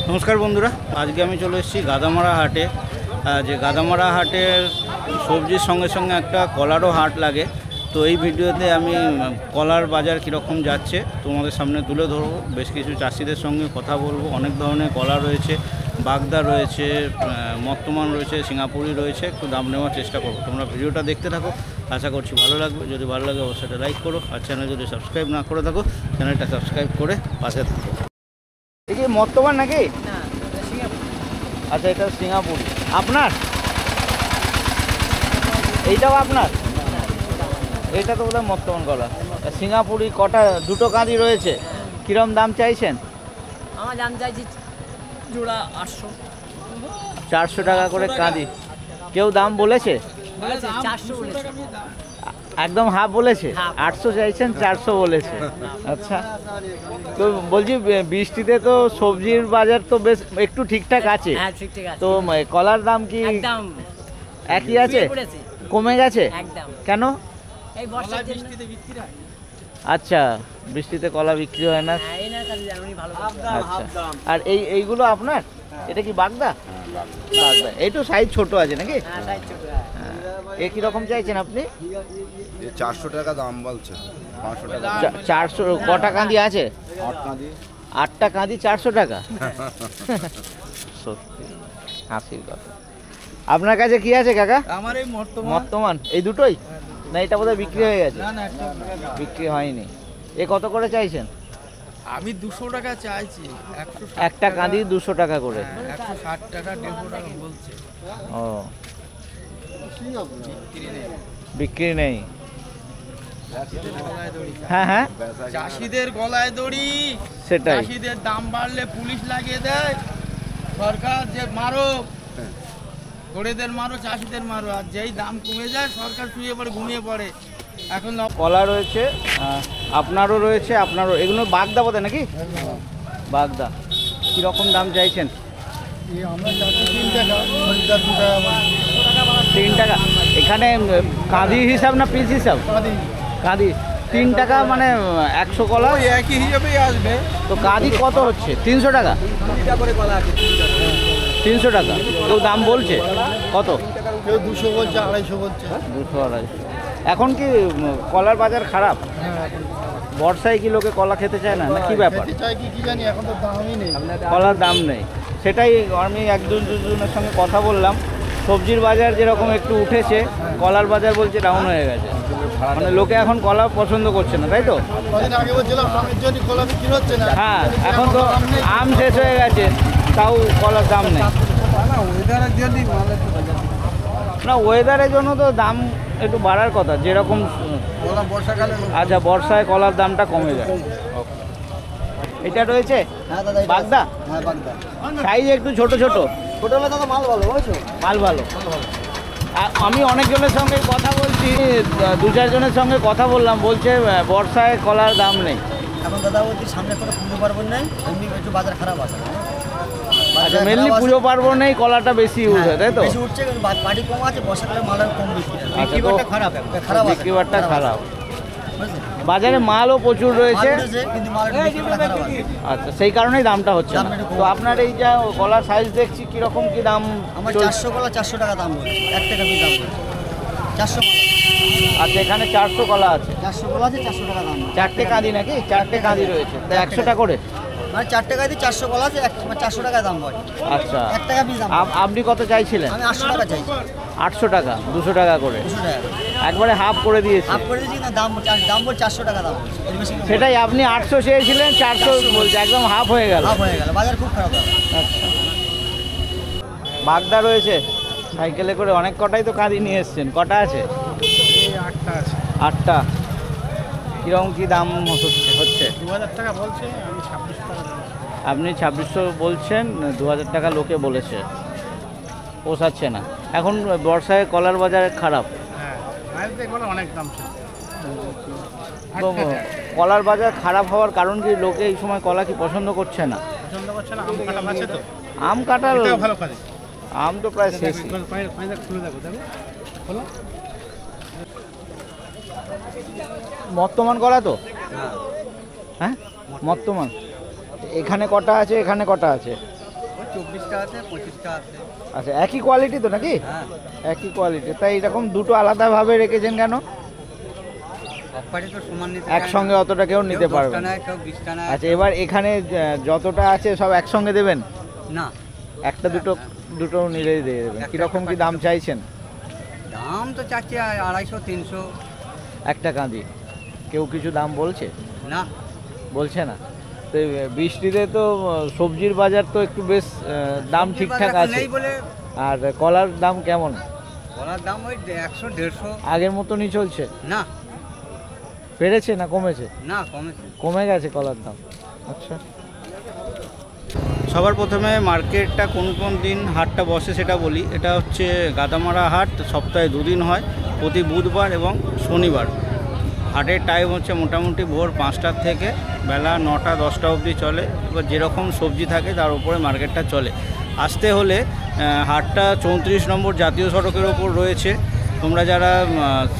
নমস্কার বন্ধুরা, আজকে আমি চলে এসেছি গাদামারা হাটে। যে গাদামারা হাটের সবজির সঙ্গে সঙ্গে একটা কলারও হাট লাগে। তো এই ভিডিওতে আমি কলার বাজার কীরকম যাচ্ছে তোমাদের সামনে তুলে ধরবো। বেশ কিছু চাষিদের সঙ্গে কথা বলবো। অনেক ধরনের কলা রয়েছে, বাগদা রয়েছে, মর্তমান রয়েছে, সিঙ্গাপুরি রয়েছে। একটু দাম নেওয়ার চেষ্টা করবো। তোমরা ভিডিওটা দেখতে থাকো, আশা করছি ভালো লাগবে। যদি ভালো লাগে অবশ্যই লাইক করো, আর চ্যানেল যদি সাবস্ক্রাইব না করে থাকো চ্যানেলটা সাবস্ক্রাইব করে পাশে থাকো। এই যে মর্তমান নাকি? আচ্ছা, এটা সিঙ্গাপুর আপনার? এইটাও আপনার? এইটা তো বোধহয় মর্তমান কলা। সিঙ্গাপুরি কটা, দুটো কাঁদি রয়েছে। কিরম দাম চাইছেন? আমার দাম চাইছি জোড়া 800। 400 টাকা করে কাঁদি। কেউ দাম বলেছে? 400 বলেছে। একদম হাফ বলেছে? 800 চাইছেন, 400 বলেছে। আচ্ছা, তো বলছি বৃষ্টিতে তো সবজির বাজার তো বেশ একটু ঠিকঠাক আছে। হ্যাঁ, ঠিকঠাক আছে। তো কলার দাম কি একদম একই আছে? কমে গেছে? একদম। কেন? এই বর্ষার বৃষ্টিতে বিক্রি হয়। আচ্ছা, বৃষ্টিতে কলা বিক্রি হয় না। হ্যাঁ, এই না তাহলে জানুনি ভালো। আচ্ছা, আর এইগুলো আপনার? এটা কি বাগদা? বাগদা। এই তো সাইজ ছোট আছে নাকি? হ্যাঁ, সাইজ ছোট। এ কিরকম চাইছেন আপনি? 400 টাকা দাম বলছে। 500 টাকা। 400। কটা কাঁদি আছে? 8 কাঁদি। 8টা কাঁদি 400 টাকা? সত্যি হাসির কথা। আপনার কাছে কি আছে কাকা? আমার এই মর্তমান এই দুটোই? না, এটা বোধহয় বিক্রি হয়ে গেছে। না, বিক্রি হয়নি। এ কত করে চাইছেন? আমি 200 টাকা চাইছি। একটা কাঁদি 200 টাকা করে? 160 টাকা 150 টাকা বলছে। ও, বিক্রি নেই। হ্যাঁ হ্যাঁ, চাষিদের গলায় দড়ি। সেটাই। চাষিদের দাম বাড়লে পুলিশ লাগিয়ে দেয়। সরকার যে মারো, গরিবদের মারো, চাষিদের মারো, আর যেই দাম কমে যায় সরকার শুয়ে পড়ে, ঘুমিয়ে পড়ে। এখন কলা রয়েছে, আপনারও রয়েছে। আপনারও এগুলো বাগদা বোধ নাকি? বাগদা। কীরকম দাম চাইছেন? 3 টাকা। এখানে কাঁদি হিসাব না পিস হিসাব? কাঁদি 3 টাকা, মানে 100 কলা একই হিসাবেই আসবে। তো কাঁদি কত হচ্ছে? 300 টাকা? 300 টাকা। কেউ দাম বলছে কত? কেউ 200 বলছে, 250 বলছে। 200 250। এখন কি কলার বাজার খারাপ? বর্ষায় কি লোকে কলা খেতে চায় না, না কি ব্যাপার? কি জানি, এখন তো দামই নেই। কলার দাম নেই, সেটাই। আমি এক দুজনের সঙ্গে কথা বললাম। সবজির বাজার যেরকম একটু উঠেছে, কলার বাজার বলছে ডাউন হয়ে গেছে। মানে লোকে এখন কলা পছন্দ করছে না, তাই তো? আগে বলছিলাম আমের জন্য কলা বিক্রি হচ্ছে না। হ্যাঁ, এখন তো আম শেষ হয়ে গেছে, তাও কলার দাম নেই। না, ওয়েদারের জন্য তো দাম একটু বাড়ার কথা, যেরকম। বর্ষাকালে। আচ্ছা, বর্ষায় কলার দামটা কমে যায়। এটা রয়েছে বাগদা? সাইজ একটু ছোট ছোট। মাল ভালো, বুঝছো? মাল ভালো। আমি অনেকজনের সঙ্গে কথা বলছি, 2-4 জনের সঙ্গে কথা বললাম, বলছে বর্ষায় কলার দাম নেই। এখন দাদা বলছি সামনে কোনো পুজো পার্বণ নেই, এমনি একটু বাজার খারাপ আছে। আচ্ছা, মেনলি পুজো পার্বণ নেই, কলাটা বেশি ইউজ হয়, তাই তো? বেশি উঠছে, কিন্তু পার্টি কম আছে, বর্ষাকালে মালের কম বিক্রি। বিক্রি বাট্টা খারাপ, খারাপ আছে। বিক্রি বাট্টা খারাপ। বাজারে মালও প্রচুর রয়েছে, কিন্তু মালের বিক্রিটা খারাপ আছে। আচ্ছা, সেই কারণেই দামটা হচ্ছে না। তো আপনার এই যা কলার সাইজ দেখছি, কিরকম কি দাম? আমার 400 কলা 400 টাকা দাম বলছে, 1 টাকা পিস দাম বলছে। 400 কলা। আচ্ছা, এখানে 400 কলা আছে। 400 কলা আছে, 400 টাকা দাম। 4টে কাঁদি নাকি? 4টে কাঁদি রয়েছে, তো 100 টাকা করে? মানে 4 টাকা দিয়ে 400 কলা আছে, 400 টাকা দাম হয়। আচ্ছা, 1 টাকা পিস দাম। আপনি কত চাইছিলেন? আমি 800 টাকা চাইছি। 800 টাকা, 200 টাকা করে। 200 টাকা একবারে হাফ করে দিয়েছি। হাফ করে দিয়েছি না, দাম বল 400 টাকা দাম বলছে। এর বেশি না। সেটাই, আপনি 800 চেয়েছিলেন, 400 বলছে, একদম হাফ হয়ে গেল। হাফ হয়ে গেল, বাজার খুব খারাপ। আচ্ছা, বাগদা রয়েছে সাইকেলে করে। অনেক কটাই তো কাঁদি নিয়ে এসছেন। কটা আছে? 8টা আছে। 8টা। কীরকম কী দাম হচ্ছে? 2000 টাকা বলছে, আমি 2600 টাকা দাম। আপনি 2600 বলছেন, 2000 টাকা লোকে বলেছে, পোষাচ্ছে না। এখন বর্ষায় কলার বাজার খারাপ। হ্যাঁ, মাইলতে করে অনেক দাম ছিল। তো কলার বাজার খারাপ হওয়ার কারণ কি? লোকে এই সময় কলা কি পছন্দ করছে না? পছন্দ করছে না। আম কাটা আছে তো, আম কাটার এটাও ভালো কাজ। আম তো প্রায় শেষ। খুলে দেখো, দেখো খোলো। মর্তমান কলা তো? হ্যাঁ, মর্তমান। এখানে কটা আছে, এখানে কটা আছে? 24টা আছে 25টা আছে। আচ্ছা, একই কোয়ালিটি তো নাকি? হ্যাঁ, একই কোয়ালিটি, তাই এরকম দুটো আলাদাভাবে রেখেছেন কেন? সবকটি তো সমান নিতে একসঙ্গে অতটা কেউ নিতে পারবে না। না, কেউ 20টা নেয়। আচ্ছা, এবার এখানে যতটা আছে সব একসঙ্গে দেবেন? না, একটা দুটো দুটো নিলেই দিয়ে দেবেন। কীরকম কি দাম চাইছেন? দাম তো চাচ্ছি 250 300। একটা কাঁদি কেউ কিছু দাম বলছে? না, বলছে না। তো এই বৃষ্টিতে তো সবজির বাজার তো একটু বেশ দাম ঠিকঠাক বাজার আছে। নেই বলে আর কলার দাম কেমন? কলার দাম ওই 100 150। আগের মতনই চলছে? না, বেড়েছে না কমেছে? না, কমেছে। কমে গেছে কলার দাম। আচ্ছা, সবার প্রথমে মার্কেটটা কোন কোন দিন হাটটা বসে সেটা বলি। এটা হচ্ছে গাদামারা হাট, সপ্তাহে 2 দিন হয়, প্রতি বুধবার এবং শনিবার। হাটের টাইম হচ্ছে মোটামুটি ভোর 5টার থেকে বেলা 9টা 10টা অবধি চলে। এবার যেরকম সবজি থাকে তার উপরে মার্কেটটা চলে। আসতে হলে হাটটা 34 নম্বর জাতীয় সড়কের ওপর রয়েছে। তোমরা যারা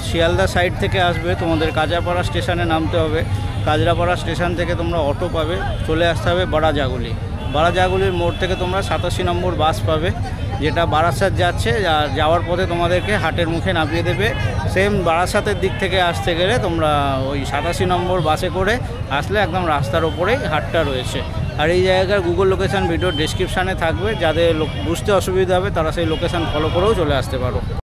শিয়ালদা সাইড থেকে আসবে তোমাদের কাজরাপাড়া স্টেশনে নামতে হবে। কাজরাপাড়া স্টেশন থেকে তোমরা অটো পাবে, চলে আসতে হবে বারাজাগুলি। বারাজাগুলির মোড় থেকে তোমরা 87 নম্বর বাস পাবে, যেটা বারাসাত যাচ্ছে। আর যাওয়ার পথে তোমাদেরকে হাটের মুখে নামিয়ে দেবে। সেম বারাসাতের দিক থেকে আসতে গেলে তোমরা ওই 87 নম্বর বাসে করে আসলে একদম রাস্তার ওপরেই হাটটা রয়েছে। আর এই জায়গার গুগল লোকেশান ভিডিও ডেসক্রিপশানে থাকবে, যাদের বুঝতে অসুবিধা হবে তারা সেই লোকেশান ফলো করেও চলে আসতে পারো।